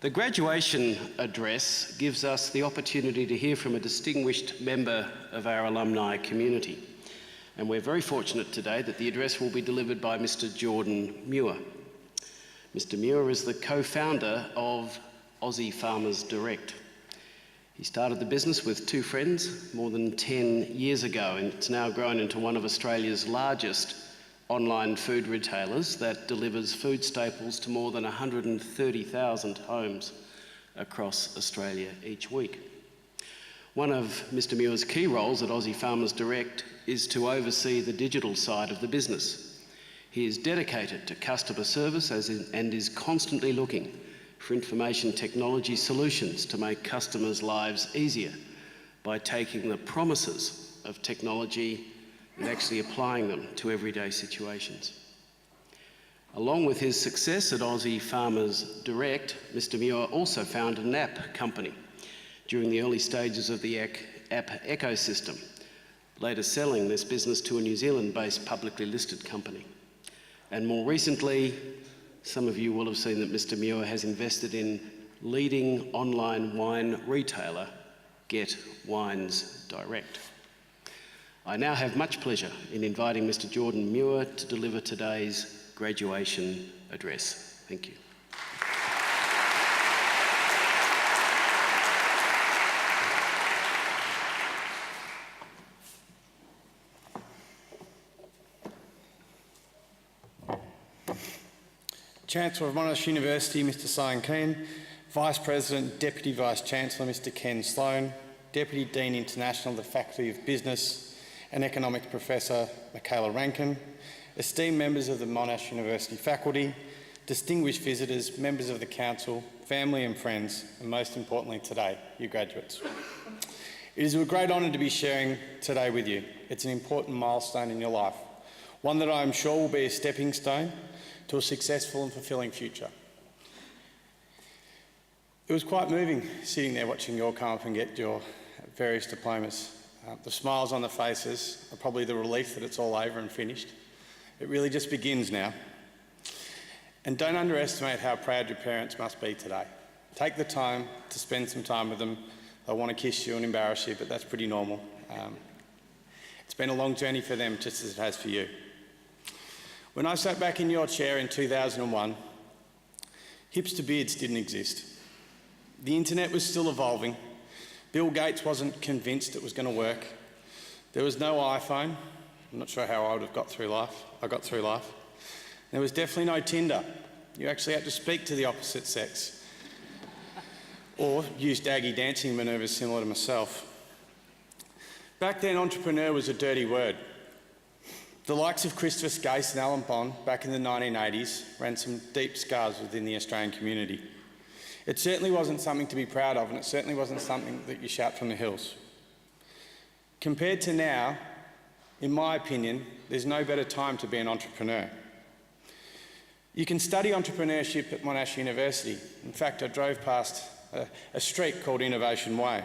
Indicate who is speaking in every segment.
Speaker 1: The graduation address gives us the opportunity to hear from a distinguished member of our alumni community. And we're very fortunate today that the address will be delivered by Mr. Jordan Muir. Mr. Muir is the co-founder of Aussie Farmers Direct. He started the business with two friends more than 10 years ago, and it's now grown into one of Australia's largest online food retailers that delivers food staples to more than 130,000 homes across Australia each week. One of Mr. Muir's key roles at Aussie Farmers Direct is to oversee the digital side of the business. He is dedicated to customer service and is constantly looking for information technology solutions to make customers' lives easier by taking the promises of technology and actually applying them to everyday situations. Along with his success at Aussie Farmers Direct, Mr. Muir also founded an app company during the early stages of the app ecosystem, later selling this business to a New Zealand-based publicly listed company. And more recently, some of you will have seen that Mr. Muir has invested in leading online wine retailer, Get Wines Direct. I now have much pleasure in inviting Mr. Jordan Muir to deliver today's graduation address. Thank you.
Speaker 2: Chancellor of Monash University, Mr. Sion Keen, Vice President, Deputy Vice Chancellor, Mr. Ken Sloan, Deputy Dean International of the Faculty of Business and Economics Professor Michaela Rankin, esteemed members of the Monash University faculty, distinguished visitors, members of the council, family and friends, and most importantly today, you graduates. It is a great honour to be sharing today with you. It's an important milestone in your life, one that I am sure will be a stepping stone to a successful and fulfilling future. It was quite moving sitting there watching you all come up and get your various diplomas. The smiles on the faces are probably the relief that it's all over and finished. It really just begins now. And don't underestimate how proud your parents must be today. Take the time to spend some time with them. They'll want to kiss you and embarrass you, but that's pretty normal. It's been a long journey for them, just as it has for you. When I sat back in your chair in 2001, hips to beards didn't exist. The internet was still evolving. Bill Gates wasn't convinced it was going to work. There was no iPhone. I'm not sure how I would have got through life. I got through life. There was definitely no Tinder. You actually had to speak to the opposite sex or use daggy dancing manoeuvres similar to myself. Back then, entrepreneur was a dirty word. The likes of Christopher Skase and Alan Bond back in the 1980s ran some deep scars within the Australian community. It certainly wasn't something to be proud of, and it certainly wasn't something that you shout from the hills. Compared to now, in my opinion, there's no better time to be an entrepreneur. You can study entrepreneurship at Monash University. In fact, I drove past a street called Innovation Way.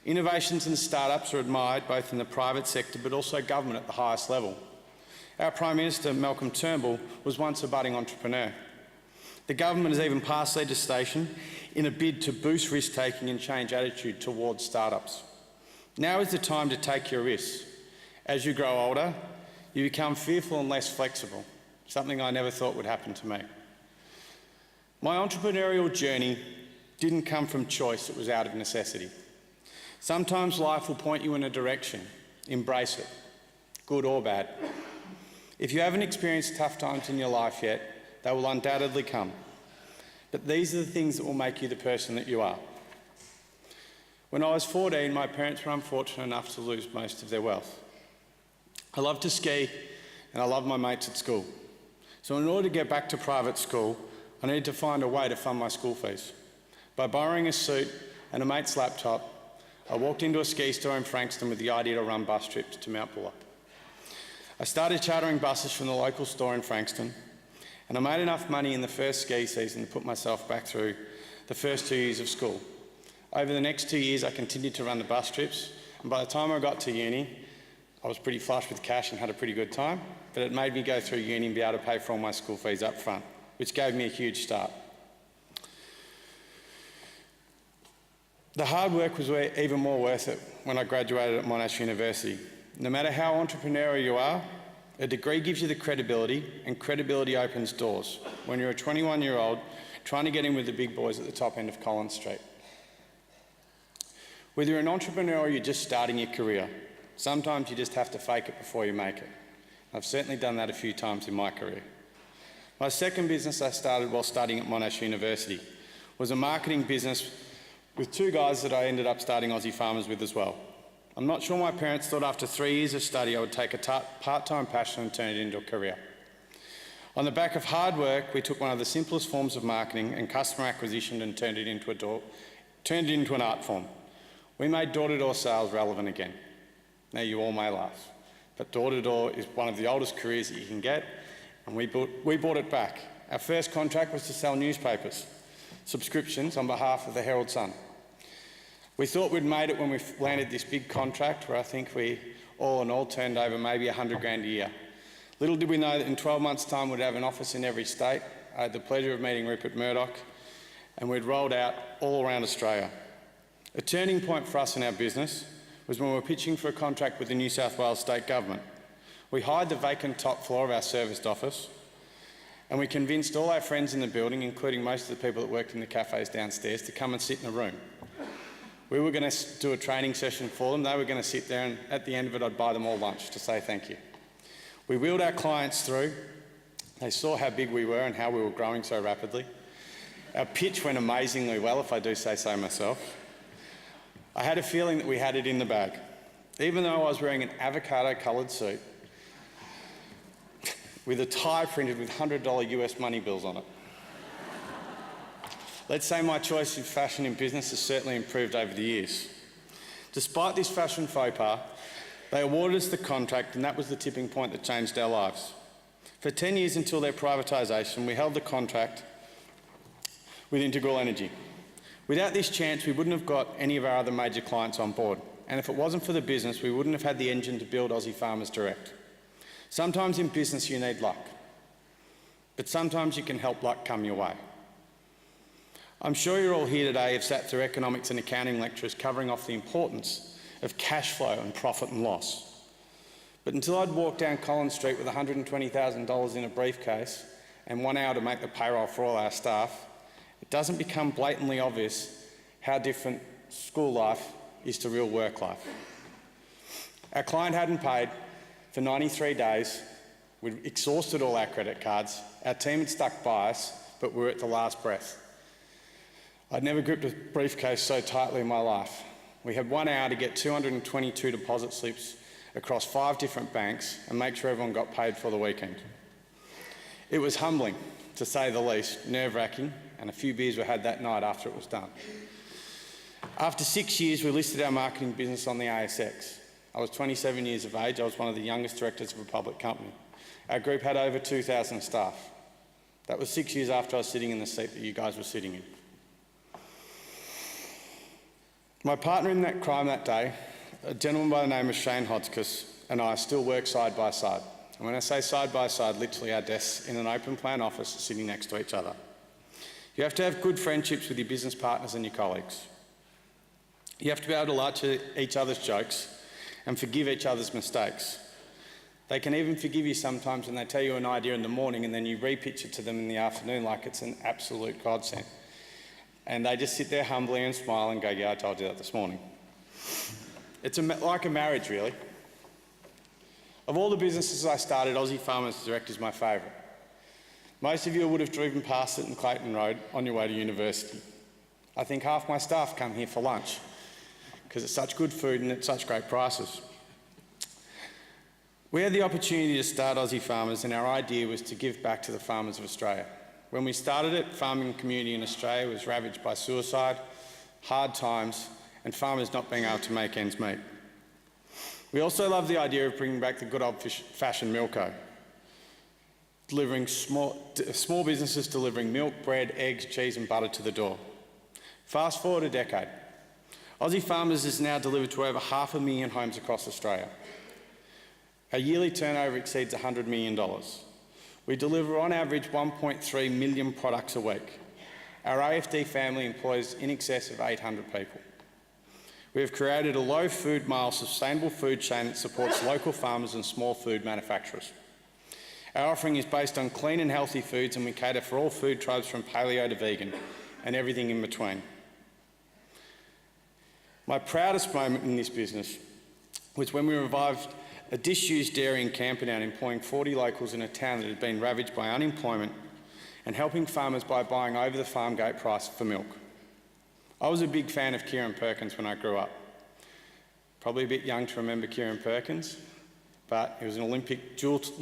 Speaker 2: Innovations and startups are admired both in the private sector but also government at the highest level. Our Prime Minister, Malcolm Turnbull, was once a budding entrepreneur. The government has even passed legislation in a bid to boost risk-taking and change attitude towards startups. Now is the time to take your risks. As you grow older, you become fearful and less flexible, something I never thought would happen to me. My entrepreneurial journey didn't come from choice, it was out of necessity. Sometimes life will point you in a direction. Embrace it, good or bad. If you haven't experienced tough times in your life yet, they will undoubtedly come. But these are the things that will make you the person that you are. When I was 14, my parents were unfortunate enough to lose most of their wealth. I loved to ski and I loved my mates at school. So in order to get back to private school, I needed to find a way to fund my school fees. By borrowing a suit and a mate's laptop, I walked into a ski store in Frankston with the idea to run bus trips to Mount Buller. I started chartering buses from the local store in Frankston, and I made enough money in the first ski season to put myself back through the first 2 years of school. Over the next 2 years, I continued to run the bus trips, and by the time I got to uni, I was pretty flush with cash and had a pretty good time, but it made me go through uni and be able to pay for all my school fees up front, which gave me a huge start. The hard work was even more worth it when I graduated at Monash University. No matter how entrepreneurial you are, a degree gives you the credibility, and credibility opens doors when you're a 21-year-old trying to get in with the big boys at the top end of Collins Street. Whether you're an entrepreneur or you're just starting your career, sometimes you just have to fake it before you make it. I've certainly done that a few times in my career. My second business I started while studying at Monash University was a marketing business with two guys that I ended up starting Aussie Farmers with as well. I'm not sure my parents thought after 3 years of study I would take a part-time passion and turn it into a career. On the back of hard work, we took one of the simplest forms of marketing and customer acquisition and turned it into an art form. We made door-to-door sales relevant again. Now you all may laugh, but door-to-door is one of the oldest careers that you can get, and we brought it back. Our first contract was to sell newspapers, subscriptions on behalf of the Herald Sun. We thought we'd made it when we landed this big contract where I think we all in all turned over maybe 100 grand a year. Little did we know that in 12 months' time we'd have an office in every state. I had the pleasure of meeting Rupert Murdoch, and we'd rolled out all around Australia. A turning point for us in our business was when we were pitching for a contract with the New South Wales State Government. We hired the vacant top floor of our serviced office, and we convinced all our friends in the building, including most of the people that worked in the cafes downstairs, to come and sit in the room. We were going to do a training session for them. They were going to sit there, and at the end of it, I'd buy them all lunch to say thank you. We wheeled our clients through. They saw how big we were and how we were growing so rapidly. Our pitch went amazingly well, if I do say so myself. I had a feeling that we had it in the bag. Even though I was wearing an avocado-coloured suit with a tie printed with $100 US money bills on it. Let's say my choice of fashion in business has certainly improved over the years. Despite this fashion faux pas, they awarded us the contract, and that was the tipping point that changed our lives. For 10 years until their privatisation, we held the contract with Integral Energy. Without this chance, we wouldn't have got any of our other major clients on board. And if it wasn't for the business, we wouldn't have had the engine to build Aussie Farmers Direct. Sometimes in business you need luck, but sometimes you can help luck come your way. I'm sure you're all here today have sat through economics and accounting lectures covering off the importance of cash flow and profit and loss. But until I'd walked down Collins Street with $120,000 in a briefcase and 1 hour to make the payroll for all our staff, it doesn't become blatantly obvious how different school life is to real work life. Our client hadn't paid for 93 days. We'd exhausted all our credit cards. Our team had stuck by us, but we were at the last breath. I'd never gripped a briefcase so tightly in my life. We had 1 hour to get 222 deposit slips across 5 different banks and make sure everyone got paid for the weekend. It was humbling, to say the least, nerve-wracking, and a few beers were had that night after it was done. After 6 years, we listed our marketing business on the ASX. I was 27 years of age. I was one of the youngest directors of a public company. Our group had over 2,000 staff. That was 6 years after I was sitting in the seat that you guys were sitting in. My partner in that crime that day, a gentleman by the name of Shane Hodgkiss, and I still work side by side. And when I say side by side, literally our desks in an open plan office are sitting next to each other. You have to have good friendships with your business partners and your colleagues. You have to be able to laugh at each other's jokes and forgive each other's mistakes. They can even forgive you sometimes when they tell you an idea in the morning and then you re-pitch it to them in the afternoon like it's an absolute godsend. And they just sit there humbly and smile and go, yeah, I told you that this morning. It's like a marriage, really. Of all the businesses I started, Aussie Farmers Direct is my favourite. Most of you would have driven past it in Clayton Road on your way to university. I think half my staff come here for lunch because it's such good food and at such great prices. We had the opportunity to start Aussie Farmers, and our idea was to give back to the farmers of Australia. When we started it, farming community in Australia was ravaged by suicide, hard times, and farmers not being able to make ends meet. We also love the idea of bringing back the good old-fashioned milko, delivering small businesses delivering milk, bread, eggs, cheese and butter to the door. Fast forward a decade. Aussie Farmers is now delivered to over 500,000 homes across Australia. Our yearly turnover exceeds $100 million. We deliver on average 1.3 million products a week. Our AFD family employs in excess of 800 people. We have created a low food mile sustainable food chain that supports local farmers and small food manufacturers. Our offering is based on clean and healthy foods, and we cater for all food tribes from paleo to vegan and everything in between. My proudest moment in this business was when we revived a disused dairy in Camperdown, employing 40 locals in a town that had been ravaged by unemployment, and helping farmers by buying over the farm gate price for milk. I was a big fan of Kieran Perkins when I grew up. Probably a bit young to remember Kieran Perkins, but he was an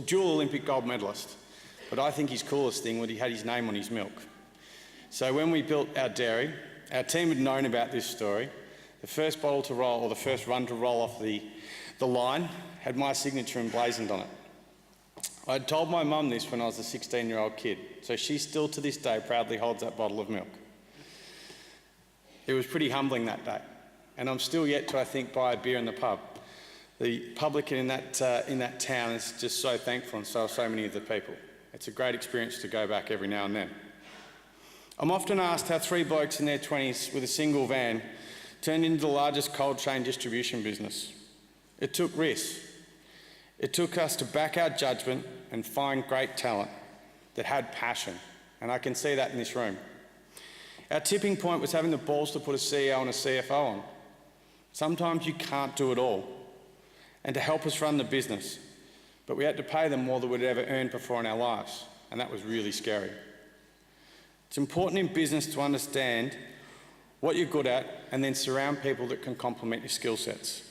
Speaker 2: dual Olympic gold medalist. But I think his coolest thing was he had his name on his milk. So when we built our dairy, our team had known about this story. The first bottle to roll, or the first run to roll off the line, had my signature emblazoned on it. I'd told my mum this when I was a 16-year-old kid, so she still to this day proudly holds that bottle of milk. It was pretty humbling that day, and I'm still yet to, I think, buy a beer in the pub. The publican in that town is just so thankful, and so are so many of the people. It's a great experience to go back every now and then. I'm often asked how 3 blokes in their 20s with a single van turned into the largest cold chain distribution business. It took risks. It took us to back our judgment and find great talent that had passion, and I can see that in this room. Our tipping point was having the balls to put a CEO and a CFO on. Sometimes you can't do it all, and to help us run the business, but we had to pay them more than we'd ever earned before in our lives, and that was really scary. It's important in business to understand what you're good at and then surround people that can complement your skill sets.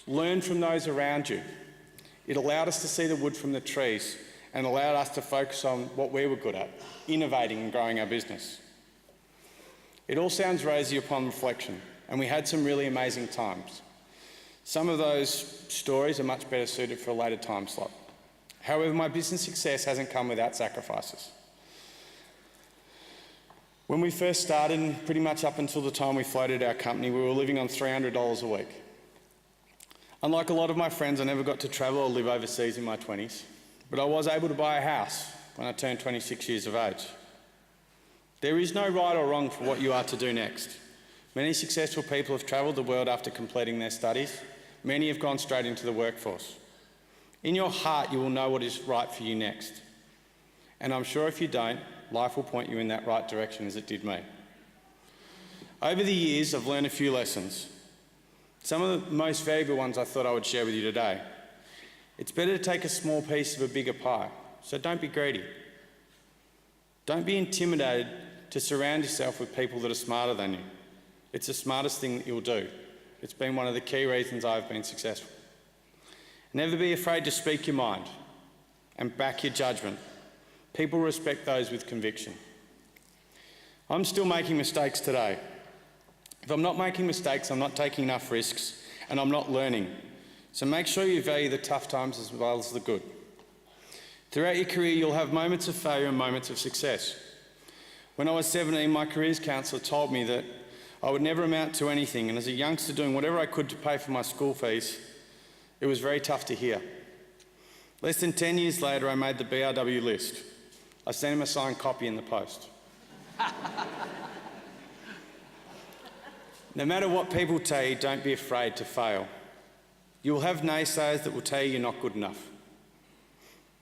Speaker 2: Learn from those around you. It allowed us to see the wood from the trees and allowed us to focus on what we were good at, innovating and growing our business. It all sounds rosy upon reflection, and we had some really amazing times. Some of those stories are much better suited for a later time slot. However, my business success hasn't come without sacrifices. When we first started, and pretty much up until the time we floated our company, we were living on $300 a week. Unlike a lot of my friends, I never got to travel or live overseas in my 20s, but I was able to buy a house when I turned 26 years of age. There is no right or wrong for what you are to do next. Many successful people have travelled the world after completing their studies. Many have gone straight into the workforce. In your heart, you will know what is right for you next. And I'm sure if you don't, life will point you in that right direction as it did me. Over the years, I've learned a few lessons. Some of the most valuable ones I thought I would share with you today. It's better to take a small piece of a bigger pie, so don't be greedy. Don't be intimidated to surround yourself with people that are smarter than you. It's the smartest thing that you'll do. It's been one of the key reasons I've been successful. Never be afraid to speak your mind and back your judgment. People respect those with conviction. I'm still making mistakes today. If I'm not making mistakes, I'm not taking enough risks, and I'm not learning. So make sure you value the tough times as well as the good. Throughout your career, you'll have moments of failure and moments of success. When I was 17, my careers counsellor told me that I would never amount to anything, and as a youngster doing whatever I could to pay for my school fees, it was very tough to hear. Less than 10 years later, I made the BRW list. I sent him a signed copy in the post. No matter what people tell you, don't be afraid to fail. You will have naysayers that will tell you you're not good enough.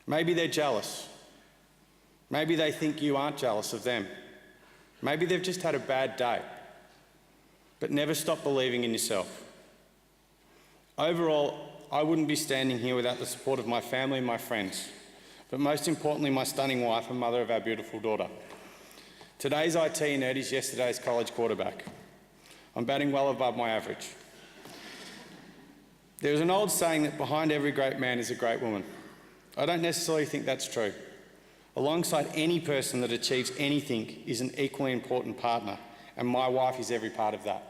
Speaker 2: Maybe they're jealous. Maybe they think you aren't jealous of them. Maybe they've just had a bad day. But never stop believing in yourself. Overall, I wouldn't be standing here without the support of my family and my friends, but most importantly, my stunning wife and mother of our beautiful daughter. Today's IT nerd is yesterday's college quarterback. I'm batting well above my average. There is an old saying that behind every great man is a great woman. I don't necessarily think that's true. Alongside any person that achieves anything is an equally important partner, and my wife is every part of that.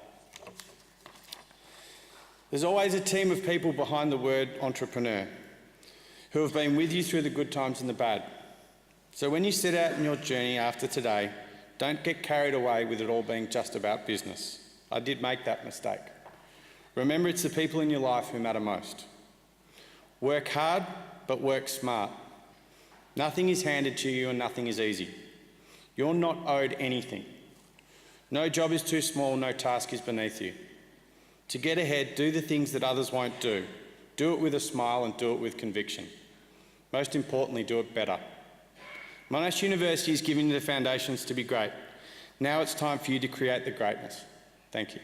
Speaker 2: There's always a team of people behind the word entrepreneur who have been with you through the good times and the bad. So when you set out on your journey after today, don't get carried away with it all being just about business. I did make that mistake. Remember, it's the people in your life who matter most. Work hard, but work smart. Nothing is handed to you and nothing is easy. You're not owed anything. No job is too small, no task is beneath you. To get ahead, do the things that others won't do. Do it with a smile and do it with conviction. Most importantly, do it better. Monash University is giving you the foundations to be great. Now it's time for you to create the greatness. Thank you.